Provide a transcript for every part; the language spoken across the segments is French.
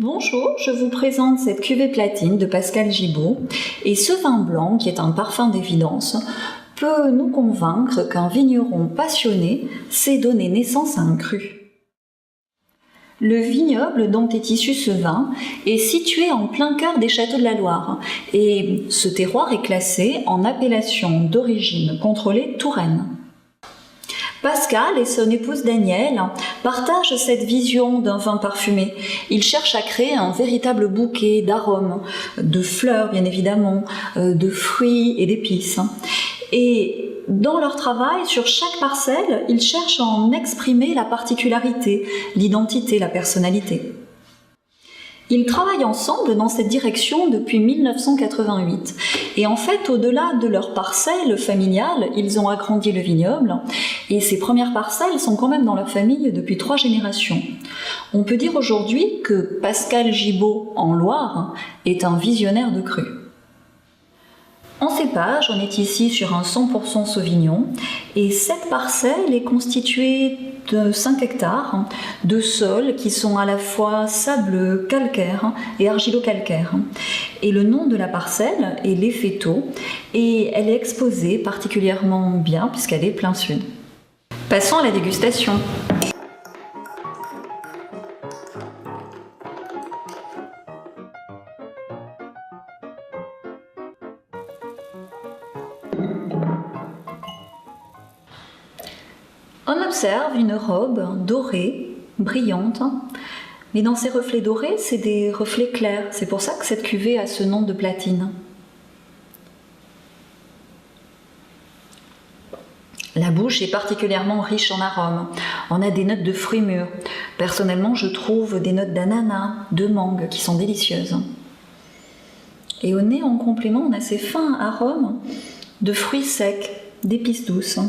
Bonjour, je vous présente cette cuvée platine de Pascal Gibaud et ce vin blanc qui est un parfum d'évidence peut nous convaincre qu'un vigneron passionné sait donner naissance à un cru. Le vignoble dont est issu ce vin est situé en plein cœur des châteaux de la Loire et ce terroir est classé en appellation d'origine contrôlée Touraine. Pascal et son épouse Danielle partagent cette vision d'un vin parfumé. Ils cherchent à créer un véritable bouquet d'arômes, de fleurs bien évidemment, de fruits et d'épices. Et dans leur travail, sur chaque parcelle, ils cherchent à en exprimer la particularité, l'identité, la personnalité. Ils travaillent ensemble dans cette direction depuis 1988. Et en fait, au-delà de leur parcelle familiale, ils ont agrandi le vignoble. Et ces premières parcelles sont quand même dans leur famille depuis 3 générations. On peut dire aujourd'hui que Pascal Gibaud, en Loire, est un visionnaire de cru. En cépage, on est ici sur un 100% Sauvignon et cette parcelle est constituée de 5 hectares de sols qui sont à la fois sableux, calcaires et argilo-calcaires. Et le nom de la parcelle est Les Fétaux et elle est exposée particulièrement bien puisqu'elle est plein sud. Passons à la dégustation. On observe une robe dorée, brillante, mais dans ces reflets dorés, c'est des reflets clairs. C'est pour ça que cette cuvée a ce nom de platine. La bouche est particulièrement riche en arômes. On a des notes de fruits mûrs. Personnellement, je trouve des notes d'ananas, de mangue qui sont délicieuses. Et au nez, en complément, on a ces fins arômes de fruits secs, d'épices douces.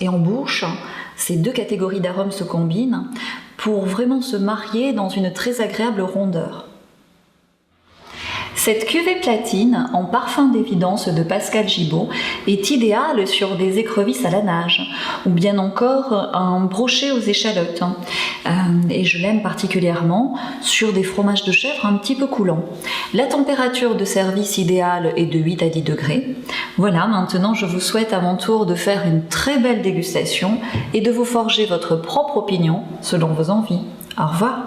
Et en bouche, ces 2 catégories d'arômes se combinent pour vraiment se marier dans une très agréable rondeur. Cette cuvée platine en parfum d'évidence de Pascal Gibaud est idéale sur des écrevisses à la nage ou bien encore un brochet aux échalotes. Et je l'aime particulièrement sur des fromages de chèvre un petit peu coulants. La température de service idéale est de 8 à 10 degrés. Voilà, maintenant je vous souhaite à mon tour de faire une très belle dégustation et de vous forger votre propre opinion selon vos envies. Au revoir.